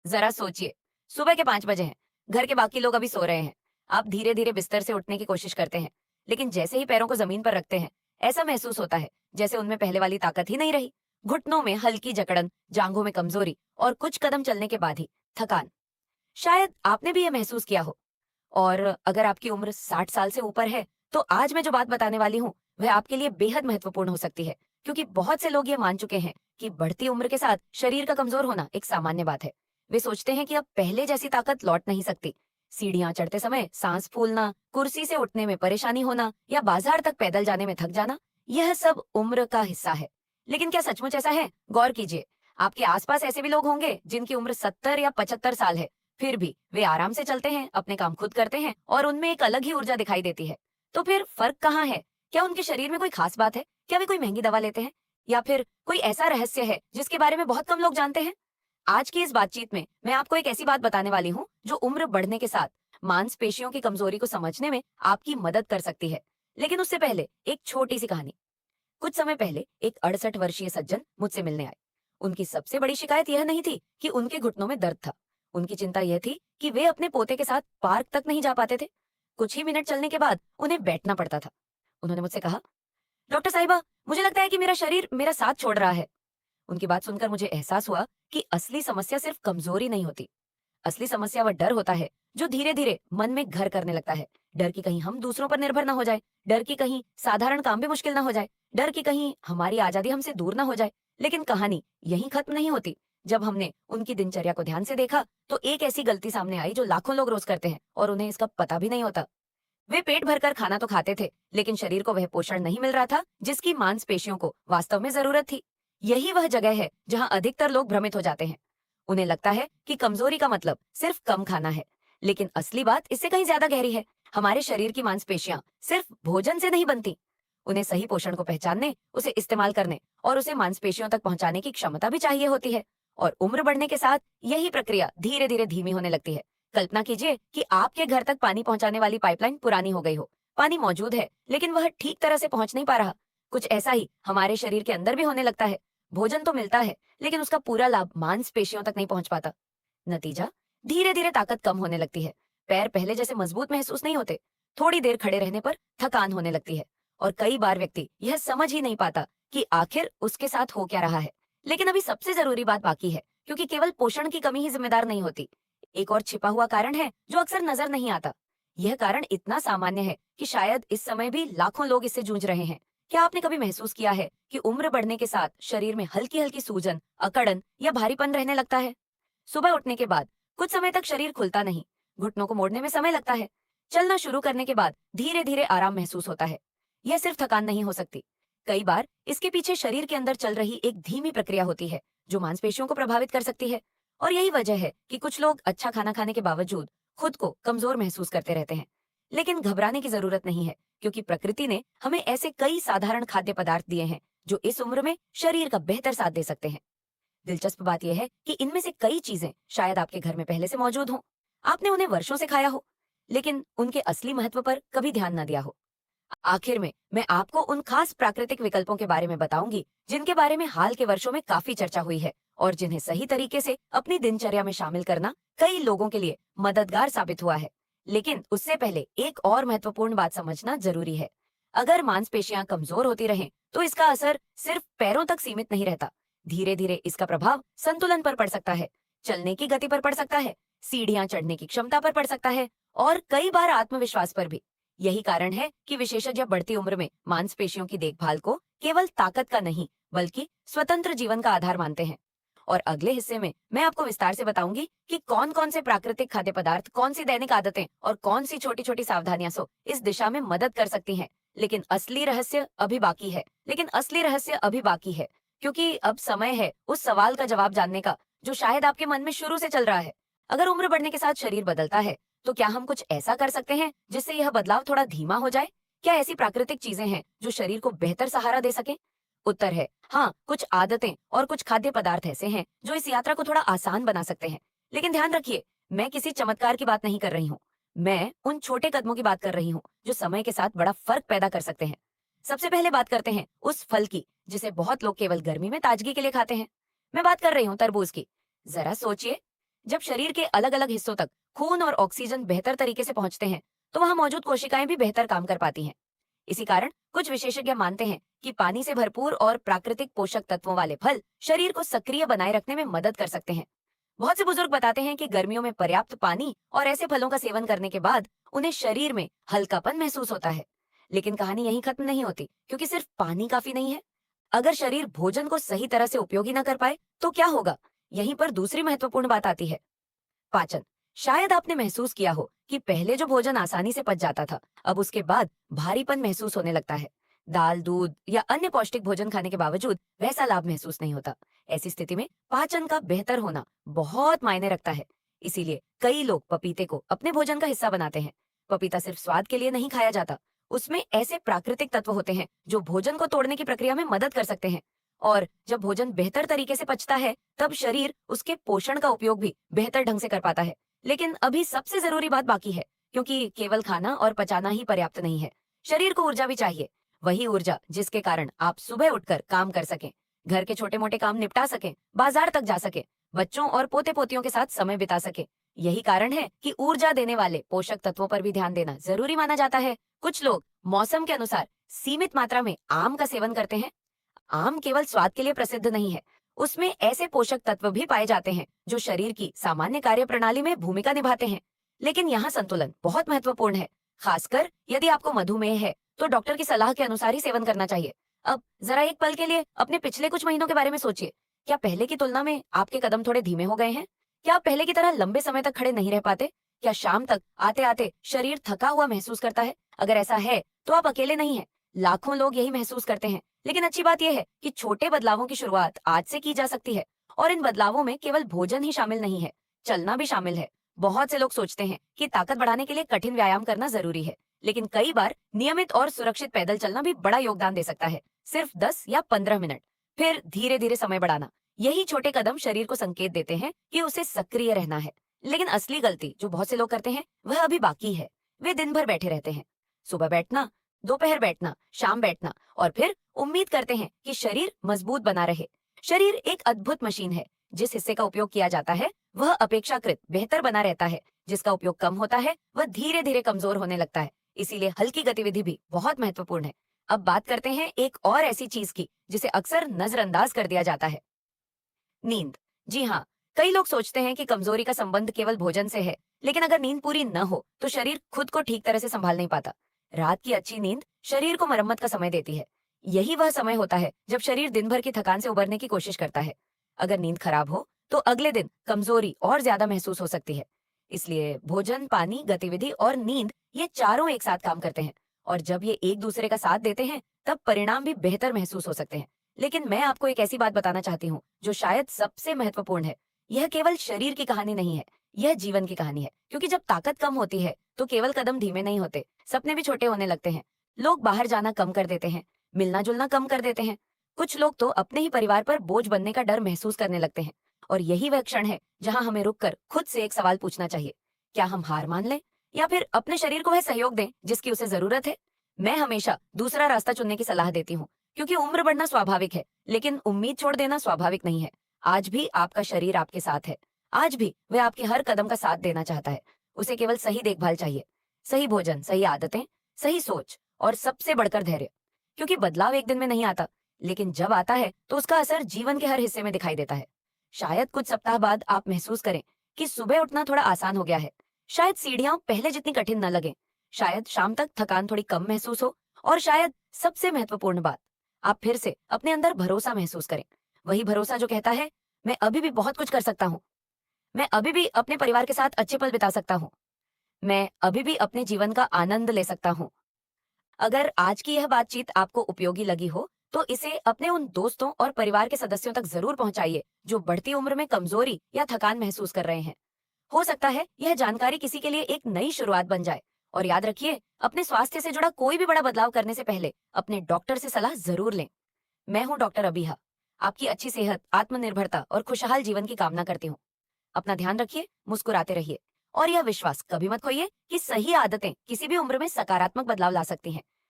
जरा सोचिए, सुबह के 5 बजे हैं, घर के बाकी लोग अभी सो रहे हैं। आप धीरे धीरे बिस्तर से उठने की कोशिश करते हैं, लेकिन जैसे ही पैरों को जमीन पर रखते हैं, ऐसा महसूस होता है जैसे उनमें पहले वाली ताकत ही नहीं रही। घुटनों में हल्की जकड़न, जांघों में कमजोरी और कुछ कदम चलने के बाद ही थकान। शायद आपने भी यह महसूस किया हो। और अगर आपकी उम्र 60 साल से ऊपर है, तो आज मैं जो बात बताने वाली हूँ वह आपके लिए बेहद महत्वपूर्ण हो सकती है, क्योंकि बहुत से लोग ये मान चुके हैं कि बढ़ती उम्र के साथ शरीर का कमजोर होना एक सामान्य बात है। वे सोचते हैं कि अब पहले जैसी ताकत लौट नहीं सकती। सीढ़ियां चढ़ते समय सांस फूलना, कुर्सी से उठने में परेशानी होना या बाजार तक पैदल जाने में थक जाना, यह सब उम्र का हिस्सा है। लेकिन क्या सचमुच ऐसा है? गौर कीजिए, आपके आसपास ऐसे भी लोग होंगे जिनकी उम्र 70 या 75 साल है, फिर भी वे आराम से चलते हैं, अपने काम खुद करते हैं और उनमें एक अलग ही ऊर्जा दिखाई देती है। तो फिर फर्क कहाँ है? क्या उनके शरीर में कोई खास बात है? क्या वे कोई महंगी दवा लेते हैं? या फिर कोई ऐसा रहस्य है जिसके बारे में बहुत कम लोग जानते हैं? आज की इस बातचीत में मैं आपको एक ऐसी बात बताने वाली हूँ जो उम्र बढ़ने के साथ मांसपेशियों की कमजोरी को समझने में आपकी मदद कर सकती है। लेकिन उससे पहले एक छोटी सी कहानी। कुछ समय पहले एक 68 वर्षीय सज्जन मुझसे मिलने आए। उनकी सबसे बड़ी शिकायत यह नहीं थी कि उनके घुटनों में दर्द था। उनकी चिंता यह थी कि वे अपने पोते के साथ पार्क तक नहीं जा पाते थे। कुछ ही मिनट चलने के बाद उन्हें बैठना पड़ता था। उन्होंने मुझसे कहा, डॉक्टर साहिबा, मुझे लगता है कि मेरा शरीर मेरा साथ छोड़ रहा है। उनकी बात सुनकर मुझे एहसास हुआ कि असली समस्या सिर्फ कमजोरी नहीं होती। असली समस्या वह डर होता है जो धीरे धीरे मन में घर करने लगता है। डर कि कहीं हम दूसरों पर निर्भर ना हो जाए, डर कि कहीं साधारण काम भी मुश्किल ना हो जाए, डर कि कहीं हमारी आजादी हमसे दूर ना हो जाए। लेकिन कहानी यहीं खत्म नहीं होती। जब हमने उनकी दिनचर्या को ध्यान से देखा, तो एक ऐसी गलती सामने आई जो लाखों लोग रोज करते हैं और उन्हें इसका पता भी नहीं होता। वे पेट भरकर खाना तो खाते थे, लेकिन शरीर को वह पोषण नहीं मिल रहा था जिसकी मांसपेशियों को वास्तव में जरूरत थी। यही वह जगह है जहां अधिकतर लोग भ्रमित हो जाते हैं। उन्हें लगता है कि कमजोरी का मतलब सिर्फ कम खाना है, लेकिन असली बात इससे कहीं ज्यादा गहरी है। हमारे शरीर की मांसपेशियां सिर्फ भोजन से नहीं बनती। उन्हें सही पोषण को पहचानने, उसे इस्तेमाल करने और उसे मांसपेशियों तक पहुंचाने की क्षमता भी चाहिए होती है। और उम्र बढ़ने के साथ यही प्रक्रिया धीरे धीरे धीमी होने लगती है। कल्पना कीजिए कि आपके घर तक पानी पहुंचाने वाली पाइपलाइन पुरानी हो गई हो। पानी मौजूद है, लेकिन वह ठीक तरह से पहुंच नहीं पा रहा। कुछ ऐसा ही हमारे शरीर के अंदर भी होने लगता है। भोजन तो मिलता है, लेकिन उसका पूरा लाभ मांसपेशियों तक नहीं पहुंच पाता। नतीजा, धीरे धीरे ताकत कम होने लगती है। पैर पहले जैसे मजबूत महसूस नहीं होते। थोड़ी देर खड़े रहने पर थकान होने लगती है। और कई बार व्यक्ति यह समझ ही नहीं पाता कि आखिर उसके साथ हो क्या रहा है। लेकिन अभी सबसे जरूरी बात बाकी है, क्योंकि केवल पोषण की कमी ही जिम्मेदार नहीं होती। एक और छिपा हुआ कारण है जो अक्सर नजर नहीं आता। यह कारण इतना सामान्य है कि शायद इस समय भी लाखों लोग इससे जूझ रहे हैं। क्या आपने कभी महसूस किया है कि उम्र बढ़ने के साथ शरीर में हल्की हल्की सूजन, अकड़न या भारीपन रहने लगता है? सुबह उठने के बाद कुछ समय तक शरीर खुलता नहीं, घुटनों को मोड़ने में समय लगता है। चलना शुरू करने के बाद धीरे धीरे आराम महसूस होता है। यह सिर्फ थकान नहीं हो सकती। कई बार इसके पीछे शरीर के अंदर चल रही एक धीमी प्रक्रिया होती है जो मांसपेशियों को प्रभावित कर सकती है। और यही वजह है कि कुछ लोग अच्छा खाना खाने के बावजूद खुद को कमजोर महसूस करते रहते हैं। लेकिन घबराने की जरूरत नहीं है, क्योंकि प्रकृति ने हमें ऐसे कई साधारण खाद्य पदार्थ दिए हैं जो इस उम्र में शरीर का बेहतर साथ दे सकते हैं। दिलचस्प बात यह है कि इनमें से कई चीजें शायद आपके घर में पहले से मौजूद हों। आपने उन्हें वर्षों से खाया हो, लेकिन उनके असली महत्व पर कभी ध्यान न दिया हो। आखिर में मैं आपको उन खास प्राकृतिक विकल्पों के बारे में बताऊंगी जिनके बारे में हाल के वर्षों में काफी चर्चा हुई है और जिन्हें सही तरीके से अपनी दिनचर्या में शामिल करना कई लोगों के लिए मददगार साबित हुआ है। लेकिन उससे पहले एक और महत्वपूर्ण बात समझना जरूरी है। अगर मांसपेशियां कमजोर होती रहें, तो इसका असर सिर्फ पैरों तक सीमित नहीं रहता। धीरे धीरे इसका प्रभाव संतुलन पर पड़ सकता है, चलने की गति पर पड़ सकता है, सीढ़ियां चढ़ने की क्षमता पर पड़ सकता है और कई बार आत्मविश्वास पर भी। यही कारण है कि विशेषज्ञ बढ़ती उम्र में मांसपेशियों की देखभाल को केवल ताकत का नहीं, बल्कि स्वतंत्र जीवन का आधार मानते हैं। और अगले हिस्से में मैं आपको विस्तार से बताऊंगी कि कौन कौन से प्राकृतिक खाद्य पदार्थ, कौन सी दैनिक आदतें और कौन सी छोटी छोटी सावधानियां इस दिशा में मदद कर सकती हैं। लेकिन असली रहस्य अभी बाकी है, क्योंकि अब समय है उस सवाल का जवाब जानने का जो शायद आपके मन में शुरू से चल रहा है। अगर उम्र बढ़ने के साथ शरीर बदलता है, तो क्या हम कुछ ऐसा कर सकते हैं जिससे यह बदलाव थोड़ा धीमा हो जाए? क्या ऐसी प्राकृतिक चीजें हैं जो शरीर को बेहतर सहारा दे सके? उत्तर है हाँ, कुछ आदतें और कुछ खाद्य पदार्थ ऐसे हैं जो इस यात्रा को थोड़ा आसान बना सकते हैं। लेकिन ध्यान रखिए, मैं किसी चमत्कार की बात नहीं कर रही हूँ। मैं उन छोटे कदमों की बात कर रही हूँ जो समय के साथ बड़ा फर्क पैदा कर सकते हैं। सबसे पहले बात करते हैं उस फल की जिसे बहुत लोग केवल गर्मी में ताजगी के लिए खाते हैं। मैं बात कर रही हूँ तरबूज की। जरा सोचिए, जब शरीर के अलग अलग हिस्सों तक खून और ऑक्सीजन बेहतर तरीके से पहुंचते हैं तो वहां मौजूद कोशिकाएं भी बेहतर काम कर पाती हैं। इसी कारण कुछ विशेषज्ञ मानते हैं कि पानी से भरपूर और प्राकृतिक पोषक तत्वों वाले फल शरीर को सक्रिय बनाए रखने में मदद कर सकते हैं। बहुत से बुजुर्ग बताते हैं कि गर्मियों में पर्याप्त पानी और ऐसे फलों का सेवन करने के बाद उन्हें शरीर में हल्कापन महसूस होता है। लेकिन कहानी यहीं खत्म नहीं होती, क्योंकि सिर्फ पानी काफी नहीं है। अगर शरीर भोजन को सही तरह से उपयोगी न कर पाए तो क्या होगा? यहीं पर दूसरी महत्वपूर्ण बात आती है, पाचन। शायद आपने महसूस किया हो कि पहले जो भोजन आसानी से पच जाता था, अब उसके बाद भारीपन महसूस होने लगता है। दाल, दूध या अन्य पौष्टिक भोजन खाने के बावजूद वैसा लाभ महसूस नहीं होता। ऐसी स्थिति में पाचन का बेहतर होना बहुत मायने रखता है। इसीलिए कई लोग पपीते को अपने भोजन का हिस्सा बनाते हैं। पपीता सिर्फ स्वाद के लिए नहीं खाया जाता, उसमें ऐसे प्राकृतिक तत्व होते हैं जो भोजन को तोड़ने की प्रक्रिया में मदद कर सकते हैं। और जब भोजन बेहतर तरीके से पचता है तब शरीर उसके पोषण का उपयोग भी बेहतर ढंग से कर पाता है। लेकिन अभी सबसे जरूरी बात बाकी है, क्योंकि केवल खाना और पचाना ही पर्याप्त नहीं है। शरीर को ऊर्जा भी चाहिए, वही ऊर्जा जिसके कारण आप सुबह उठकर काम कर सकें, घर के छोटे मोटे काम निपटा सकें, बाजार तक जा सकें, बच्चों और पोते पोतियों के साथ समय बिता सकें। यही कारण है कि ऊर्जा देने वाले पोषक तत्वों पर भी ध्यान देना जरूरी माना जाता है। कुछ लोग मौसम के अनुसार सीमित मात्रा में आम का सेवन करते हैं। आम केवल स्वाद के लिए प्रसिद्ध नहीं है, उसमें ऐसे पोषक तत्व भी पाए जाते हैं जो शरीर की सामान्य कार्य प्रणाली में भूमिका निभाते हैं। लेकिन यहाँ संतुलन बहुत महत्वपूर्ण है। खासकर यदि आपको मधुमेह है तो डॉक्टर की सलाह के अनुसार ही सेवन करना चाहिए। अब जरा एक पल के लिए अपने पिछले कुछ महीनों के बारे में सोचिए। क्या पहले की तुलना में आपके कदम थोड़े धीमे हो गए हैं? क्या आप पहले की तरह लंबे समय तक खड़े नहीं रह पाते? क्या शाम तक आते आते शरीर थका हुआ महसूस करता है? अगर ऐसा है तो आप अकेले नहीं हैं। लाखों लोग यही महसूस करते हैं। लेकिन अच्छी बात यह है कि छोटे बदलावों की शुरुआत आज से की जा सकती है। और इन बदलावों में केवल भोजन ही शामिल नहीं है, चलना भी शामिल है। बहुत से लोग सोचते हैं कि ताकत बढ़ाने के लिए कठिन व्यायाम करना जरूरी है, लेकिन कई बार नियमित और सुरक्षित पैदल चलना भी बड़ा योगदान दे सकता है। सिर्फ 10 या 15 मिनट, फिर धीरे धीरे समय बढ़ाना, यही छोटे कदम शरीर को संकेत देते हैं कि उसे सक्रिय रहना है। लेकिन असली गलती जो बहुत से लोग करते हैं वह अभी बाकी है। वे दिन भर बैठे रहते हैं, सुबह बैठना, दोपहर बैठना, शाम बैठना, और फिर उम्मीद करते हैं कि शरीर मजबूत बना रहे। शरीर एक अद्भुत मशीन है। जिस हिस्से का उपयोग किया जाता है वह अपेक्षाकृत बेहतर बना रहता है, जिसका उपयोग कम होता है वह धीरे धीरे कमजोर होने लगता है। इसीलिए हल्की गतिविधि भी बहुत महत्वपूर्ण है। अब बात करते हैं एक और ऐसी चीज की जिसे अक्सर नजरअंदाज कर दिया जाता है, नींद। जी हाँ, कई लोग सोचते हैं कि कमजोरी का संबंध केवल भोजन से है, लेकिन अगर नींद पूरी न हो तो शरीर खुद को ठीक तरह से संभाल नहीं पाता। रात की अच्छी नींद शरीर को मरम्मत का समय देती है। यही वह समय होता है जब शरीर दिन भर की थकान से उबरने की कोशिश करता है। अगर नींद खराब हो तो अगले दिन कमजोरी और ज्यादा महसूस हो सकती है। इसलिए भोजन, पानी, गतिविधि और नींद, ये चारों एक साथ काम करते हैं, और जब ये एक दूसरे का साथ देते हैं तब परिणाम भी बेहतर महसूस हो सकते हैं। लेकिन मैं आपको एक ऐसी बात बताना चाहती हूँ जो शायद सबसे महत्वपूर्ण है। यह केवल शरीर की कहानी नहीं है, यह जीवन की कहानी है। क्योंकि जब ताकत कम होती है तो केवल कदम धीमे नहीं होते, सपने भी छोटे होने लगते हैं। लोग बाहर जाना कम कर देते हैं, मिलना जुलना कम कर देते हैं। कुछ लोग तो अपने ही परिवार पर बोझ बनने का डर महसूस करने लगते हैं। और यही वह क्षण है जहां हमें रुककर खुद से एक सवाल पूछना चाहिए, क्या हम हार मान लें या फिर अपने शरीर को वह सहयोग दें जिसकी उसे जरूरत है? मैं हमेशा दूसरा रास्ता चुनने की सलाह देती हूँ, क्योंकि उम्र बढ़ना स्वाभाविक है, लेकिन उम्मीद छोड़ देना स्वाभाविक नहीं है। आज भी आपका शरीर आपके साथ है, आज भी वह आपके हर कदम का साथ देना चाहता है। उसे केवल सही देखभाल चाहिए, सही भोजन, सही आदतें, सही सोच और सबसे बढ़कर धैर्य। क्योंकि बदलाव एक दिन में नहीं आता, लेकिन जब आता है तो उसका असर जीवन के हर हिस्से में दिखाई देता है। शायद कुछ सप्ताह बाद आप महसूस करें कि सुबह उठना थोड़ा आसान हो गया है, शायद सीढ़ियां पहले जितनी कठिन न लगे, शायद शाम तक थकान थोड़ी कम महसूस हो, और शायद सबसे महत्वपूर्ण बात, आप फिर से अपने अंदर भरोसा महसूस करें। वही भरोसा जो कहता है, मैं अभी भी बहुत कुछ कर सकता हूँ, मैं अभी भी अपने परिवार के साथ अच्छे पल बिता सकता हूँ, मैं अभी भी अपने जीवन का आनंद ले सकता हूँ। अगर आज की यह बातचीत आपको उपयोगी लगी हो तो इसे अपने उन दोस्तों और परिवार के सदस्यों तक जरूर पहुंचाइए जो बढ़ती उम्र में कमजोरी या थकान महसूस कर रहे हैं। हो सकता है यह जानकारी किसी के लिए एक नई शुरुआत बन जाए। और याद रखिए, अपने स्वास्थ्य से जुड़ा कोई भी बड़ा बदलाव करने से पहले अपने डॉक्टर से सलाह जरूर लें। मैं हूँ डॉक्टर अबिहा, आपकी अच्छी सेहत, आत्मनिर्भरता और खुशहाल जीवन की कामना करती हूँ। अपना ध्यान रखिए, मुस्कुराते रहिए, और यह विश्वास कभी मत खोइए कि सही आदतें किसी भी उम्र में सकारात्मक बदलाव ला सकती हैं।